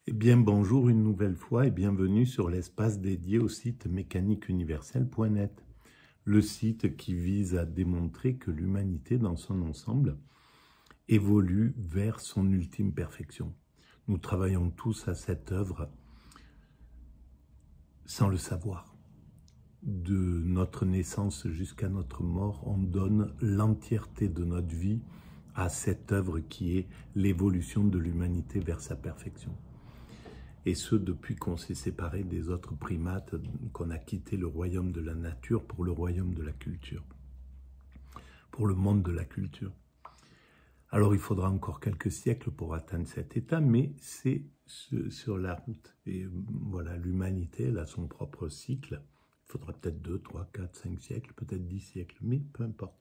Eh bien, bonjour une nouvelle fois et bienvenue sur l'espace dédié au site mécaniqueuniverselle.net, le site qui vise à démontrer que l'humanité dans son ensemble évolue vers son ultime perfection. Nous travaillons tous à cette œuvre sans le savoir. De notre naissance jusqu'à notre mort, on donne l'entièreté de notre vie à cette œuvre qui est l'évolution de l'humanité vers sa perfection. Et ce, depuis qu'on s'est séparé des autres primates, qu'on a quitté le royaume de la nature pour le royaume de la culture, pour le monde de la culture. Alors il faudra encore quelques siècles pour atteindre cet état, mais c'est sur la route. Et voilà, l'humanité, elle a son propre cycle. Il faudra peut-être 2, 3, 4, 5 siècles, peut-être 10 siècles, mais peu importe.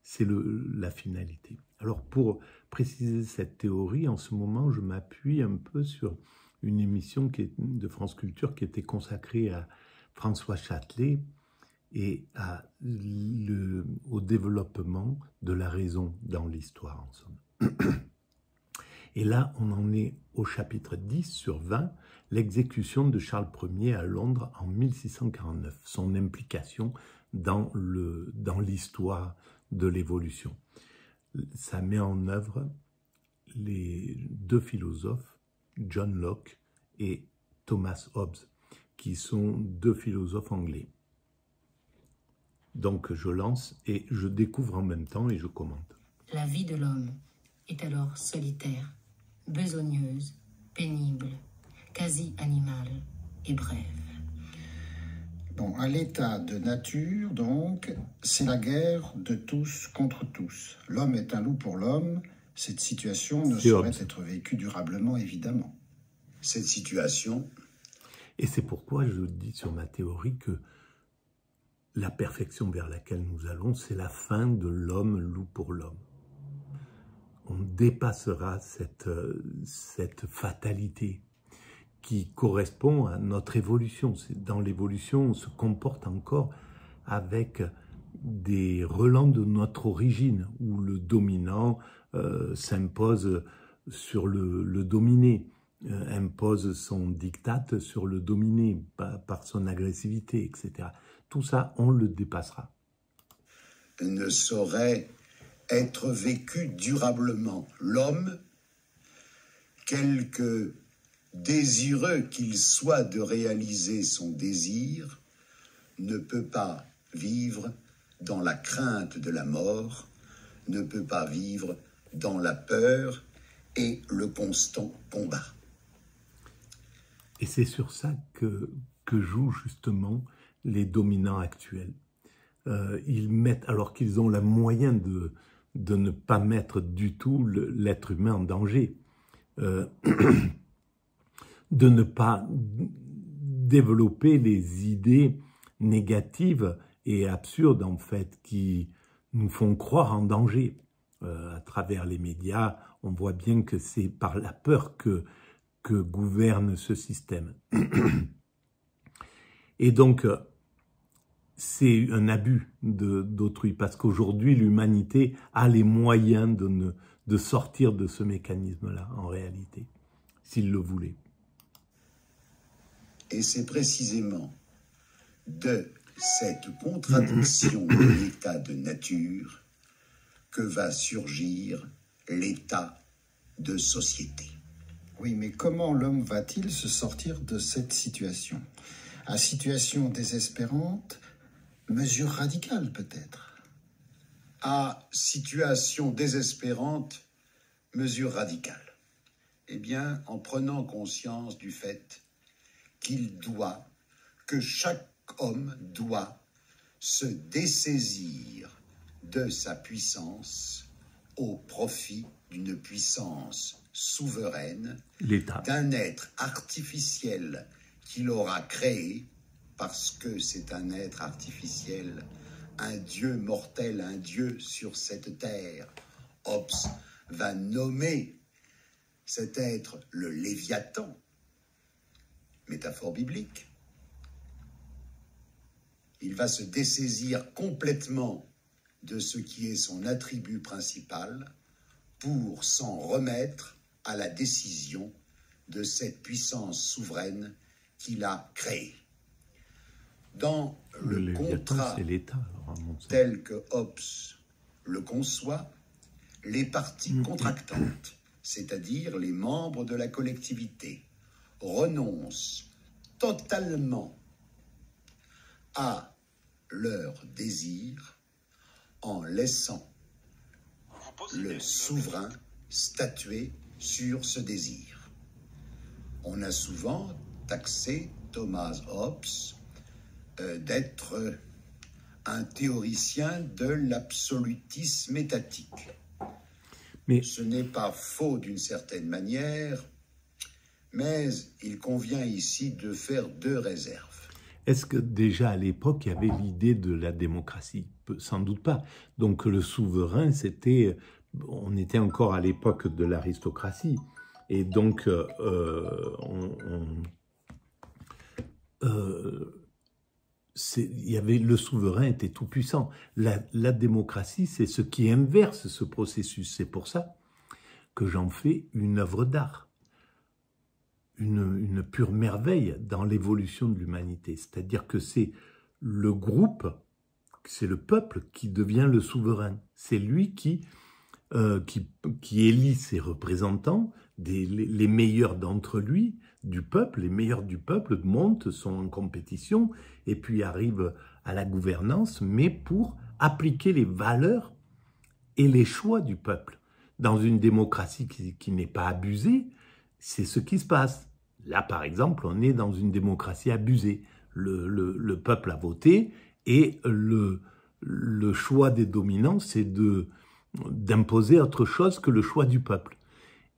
C'est la finalité. Alors pour préciser cette théorie, en ce moment, je m'appuie un peu sur une émission de France Culture qui était consacrée à François Châtelet et au développement de la raison dans l'histoire, en somme. Et là, on en est au chapitre 10 sur 20, l'exécution de Charles Ier à Londres en 1649, son implication dans l'histoire de l'évolution. Ça met en œuvre les deux philosophes, John Locke et Thomas Hobbes, qui sont deux philosophes anglais. Donc je lance et je découvre en même temps et je commente. La vie de l'homme est alors solitaire, besogneuse, pénible, quasi animale et brève. Bon, à l'état de nature, donc, c'est la guerre de tous contre tous. L'homme est un loup pour l'homme. Cette situation ne saurait être vécue durablement, évidemment. Cette situation... Et c'est pourquoi je dis sur ma théorie que la perfection vers laquelle nous allons, c'est la fin de l'homme loup pour l'homme. On dépassera cette fatalité qui correspond à notre évolution. Dans l'évolution, on se comporte encore avec des relents de notre origine, où le dominant s'impose sur le dominé, impose son diktat sur le dominé par son agressivité, etc. Tout ça, on le dépassera. Ne saurait être vécu durablement. L'homme, quelque désireux qu'il soit de réaliser son désir, ne peut pas vivre dans la crainte de la mort, ne peut pas vivre dans la peur et le constant combat. Et c'est sur ça que jouent justement les dominants actuels. Ils mettent, alors qu'ils ont le moyen de ne pas mettre du tout l'être humain en danger, de ne pas développer les idées négatives et absurdes, en fait, qui nous font croire en danger. À travers les médias, on voit bien que c'est par la peur que gouverne ce système. Et donc, c'est un abus d'autrui, parce qu'aujourd'hui, l'humanité a les moyens de sortir de ce mécanisme-là, en réalité, s'il le voulait. Et c'est précisément de cette contradiction de l'état de nature que va surgir l'état de société. Oui, mais comment l'homme va-t-il se sortir de cette situation? À situation désespérante, mesure radicale peut-être. À situation désespérante, mesure radicale. Eh bien, en prenant conscience du fait que chaque homme doit se dessaisir de sa puissance au profit d'une puissance souveraine, d'un être artificiel qu'il aura créé, parce que c'est un être artificiel, un dieu mortel, un dieu sur cette terre. Hobbes va nommer cet être le Léviathan, métaphore biblique. Il va se dessaisir complètement de ce qui est son attribut principal pour s'en remettre à la décision de cette puissance souveraine qu'il a créée. Dans le contrat tel que Hobbes le conçoit, les parties contractantes, c'est-à-dire les membres de la collectivité, renoncent totalement à leur désir en laissant le souverain statuer sur ce désir. On a souvent taxé Thomas Hobbes d'être un théoricien de l'absolutisme étatique. Mais ce n'est pas faux d'une certaine manière, mais il convient ici de faire deux réserves. Est-ce que déjà à l'époque, il y avait l'idée de la démocratie? Sans doute pas. Donc le souverain, on était encore à l'époque de l'aristocratie. Et donc, le souverain était tout puissant. La démocratie, c'est ce qui inverse ce processus. C'est pour ça que j'en fais une œuvre d'art, une pure merveille dans l'évolution de l'humanité. C'est-à-dire que c'est le groupe, c'est le peuple qui devient le souverain. C'est lui qui élit ses représentants, les meilleurs d'entre lui, du peuple, les meilleurs du peuple montent, sont en compétition et puis arrivent à la gouvernance, mais pour appliquer les valeurs et les choix du peuple. Dans une démocratie qui n'est pas abusée, c'est ce qui se passe. Là, par exemple, on est dans une démocratie abusée. Le peuple a voté et le choix des dominants, c'est d'imposer autre chose que le choix du peuple.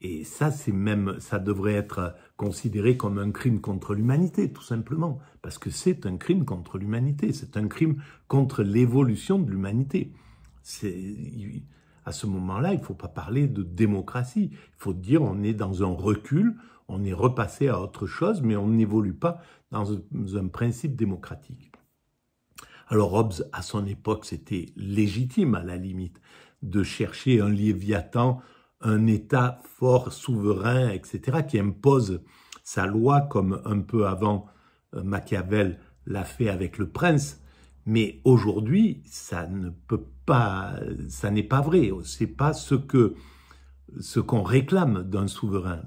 Et ça, ça devrait être considéré comme un crime contre l'humanité, tout simplement. Parce que c'est un crime contre l'humanité, c'est un crime contre l'évolution de l'humanité. À ce moment-là, il ne faut pas parler de démocratie. Il faut dire on est dans un recul, on est repassé à autre chose, mais on n'évolue pas dans un principe démocratique. Alors Hobbes, à son époque, c'était légitime, à la limite, de chercher un Léviathan, un État fort, souverain, etc., qui impose sa loi, comme un peu avant Machiavel l'a fait avec le prince. Mais aujourd'hui, ça n'est pas vrai. C'est pas ce qu'on réclame d'un souverain.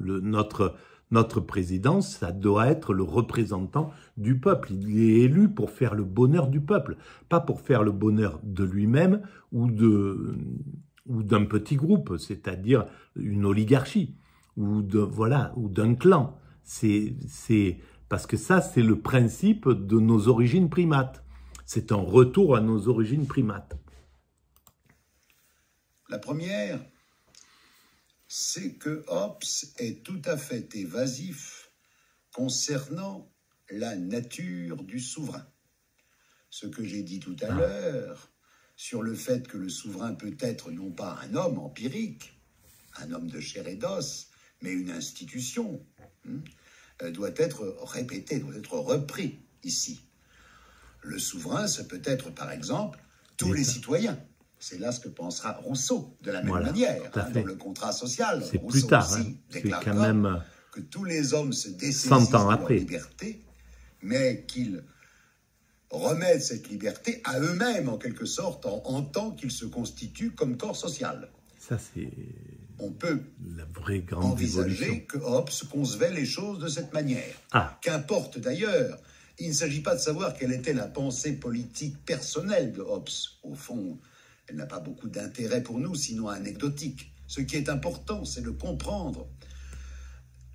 Notre président, ça doit être le représentant du peuple. Il est élu pour faire le bonheur du peuple, pas pour faire le bonheur de lui-même ou d'un petit groupe, c'est-à-dire une oligarchie, ou d'un clan. Parce que ça, c'est le principe de nos origines primates. C'est un retour à nos origines primates. La première, c'est que Hobbes est tout à fait évasif concernant la nature du souverain. Ce que j'ai dit tout à l'heure sur le fait que le souverain peut être non pas un homme empirique, un homme de chair et d'os, mais une institution, doit être répété, doit être repris ici. Le souverain, ça peut être, par exemple, tous les citoyens. C'est là ce que pensera Rousseau, de la même manière, dans le contrat social. C'est plus tard, c'est quand même que tous les hommes se dessaisissent de leur liberté, mais qu'ils remettent cette liberté à eux-mêmes, en quelque sorte, en tant qu'ils se constituent comme corps social. Ça, c'est on peut la vraie grande envisager évolution. que Hobbes concevait les choses de cette manière. Qu'importe d'ailleurs, il ne s'agit pas de savoir quelle était la pensée politique personnelle de Hobbes. Au fond, elle n'a pas beaucoup d'intérêt pour nous, sinon anecdotique. Ce qui est important, c'est de comprendre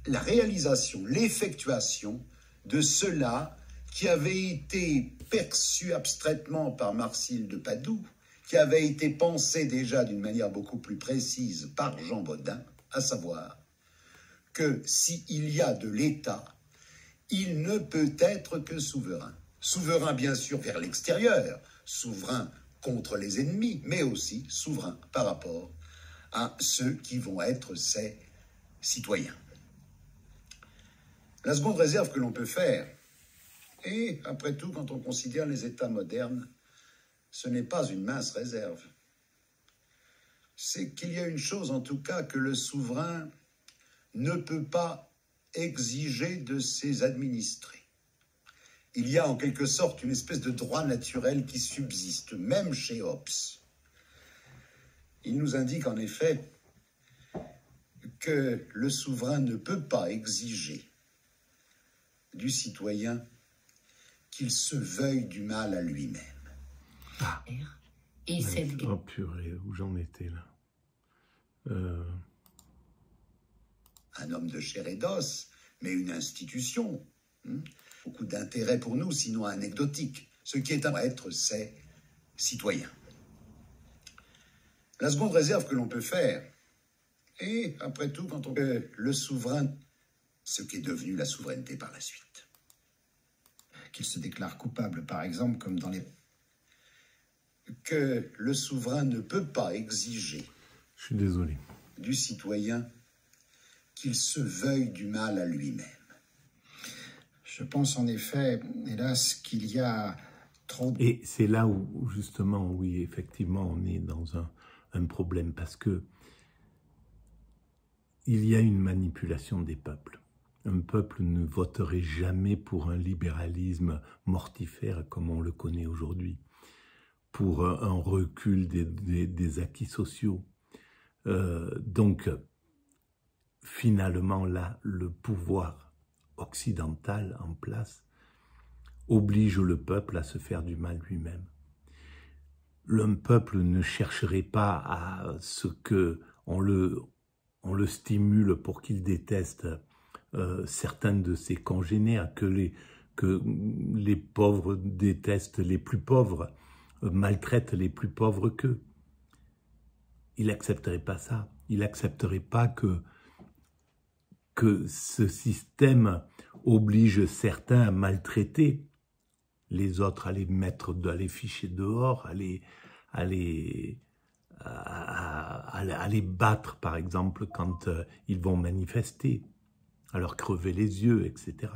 la réalisation, l'effectuation de cela qui avait été perçu abstraitement par Marcille de Padoue, qui avait été pensé déjà d'une manière beaucoup plus précise par Jean Bodin, à savoir que s'il y a de l'État, il ne peut être que souverain. Souverain, bien sûr, vers l'extérieur, souverain contre les ennemis, mais aussi souverain par rapport à ceux qui vont être ses citoyens. La seconde réserve que l'on peut faire, et après tout, quand on considère les États modernes, ce n'est pas une mince réserve. C'est qu'il y a une chose, en tout cas, que le souverain ne peut pas exiger de ses administrés. Il y a en quelque sorte une espèce de droit naturel qui subsiste, même chez Hobbes. Il nous indique en effet que le souverain ne peut pas exiger du citoyen qu'il se veuille du mal à lui-même. Ah, et cette... Oh purée, où j'en étais là. Un homme de chair et d'os, mais une institution. Beaucoup d'intérêt pour nous, sinon anecdotique. Ce qui est un être, c'est citoyen. La seconde réserve que l'on peut faire, et après tout, quand on veut le souverain, ce qui est devenu la souveraineté par la suite. Qu'il se déclare coupable, par exemple, comme dans les... Que le souverain ne peut pas exiger. Je suis désolé. Du citoyen qu'il se veuille du mal à lui-même. Je pense en effet, hélas, qu'il y a trop... Et c'est là où, justement, oui, effectivement, on est dans un problème, parce que il y a une manipulation des peuples. Un peuple ne voterait jamais pour un libéralisme mortifère comme on le connaît aujourd'hui, pour un recul des acquis sociaux. Donc, finalement, là, le pouvoir occidental en place oblige le peuple à se faire du mal lui-même. Le peuple ne chercherait pas à ce que on le stimule pour qu'il déteste certains de ses congénères, que les pauvres détestent les plus pauvres, maltraitent les plus pauvres qu'eux. Il n'accepterait pas ça. Il n'accepterait pas que ce système oblige certains à maltraiter les autres, à les mettre, à les ficher dehors, à les battre, par exemple, quand ils vont manifester, à leur crever les yeux, etc.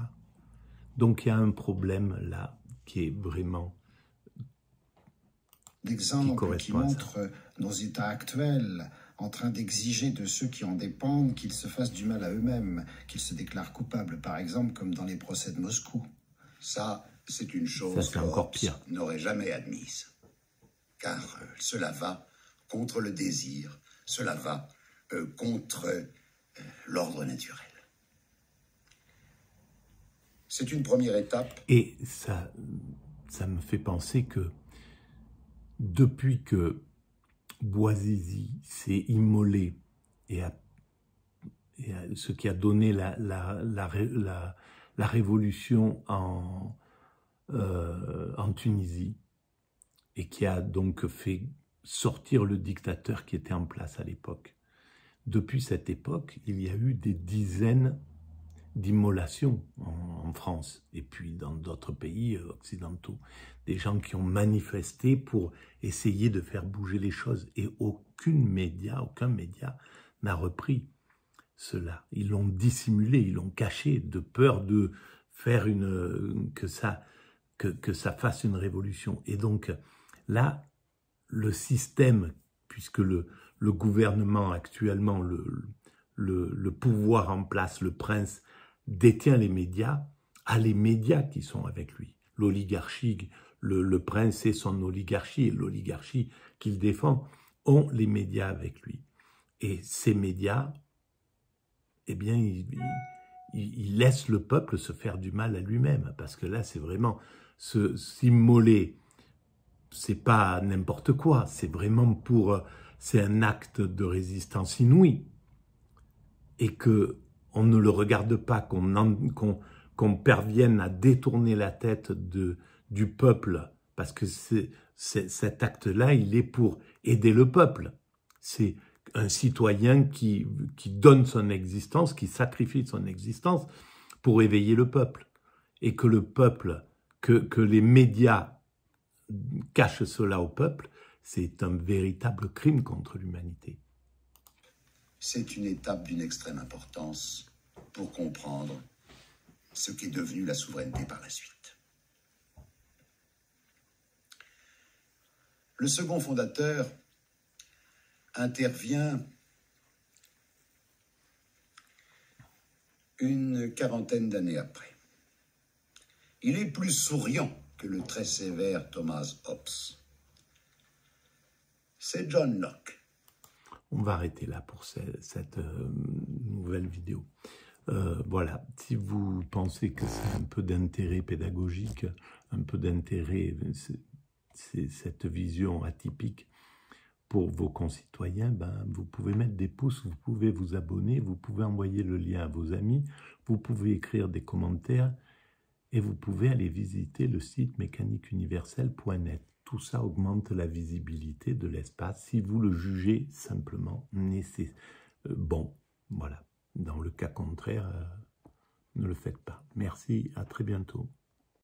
Donc il y a un problème là qui est vraiment... D'exemples qui montrent nos états actuels, en train d'exiger de ceux qui en dépendent qu'ils se fassent du mal à eux-mêmes, qu'ils se déclarent coupables, par exemple, comme dans les procès de Moscou. Ça, c'est une chose que encore pire. N'aurait jamais admise. Car cela va contre le désir, cela va contre l'ordre naturel. C'est une première étape. Et ça me fait penser que depuis que Bouazizi s'est immolé et ce qui a donné la révolution en Tunisie et qui a donc fait sortir le dictateur qui était en place à l'époque. Depuis cette époque, il y a eu des dizaines d'immolations en France et puis dans d'autres pays occidentaux. Des gens qui ont manifesté pour essayer de faire bouger les choses et aucun média n'a repris cela. Ils l'ont dissimulé, ils l'ont caché de peur de faire que ça fasse une révolution. Et donc là, le système, puisque le gouvernement actuellement, le pouvoir en place, le prince, détient les médias, a les médias qui sont avec lui. L'oligarchie, le prince et son oligarchie, et l'oligarchie qu'il défend, ont les médias avec lui. Et ces médias, eh bien, ils laissent le peuple se faire du mal à lui-même, parce que là, c'est vraiment s'immoler. C'est pas n'importe quoi, c'est vraiment c'est un acte de résistance inouï. Et que on ne le regarde pas, qu'on parvienne à détourner la tête du peuple, parce que cet acte-là, il est pour aider le peuple. C'est un citoyen qui donne son existence, qui sacrifie son existence pour éveiller le peuple. Et que le peuple, que les médias cachent cela au peuple, c'est un véritable crime contre l'humanité. C'est une étape d'une extrême importance pour comprendre ce qu'est devenu la souveraineté par la suite. Le second fondateur intervient une quarantaine d'années après. Il est plus souriant que le très sévère Thomas Hobbes. C'est John Locke. On va arrêter là pour cette nouvelle vidéo. Voilà, si vous pensez que c'est un peu d'intérêt pédagogique, un peu d'intérêt, c'est cette vision atypique pour vos concitoyens, ben, vous pouvez mettre des pouces, vous pouvez vous abonner, vous pouvez envoyer le lien à vos amis, vous pouvez écrire des commentaires et vous pouvez aller visiter le site mécaniqueuniverselle.net. Tout ça augmente la visibilité de l'espace si vous le jugez simplement bon. Voilà. Dans le cas contraire, ne le faites pas. Merci, à très bientôt.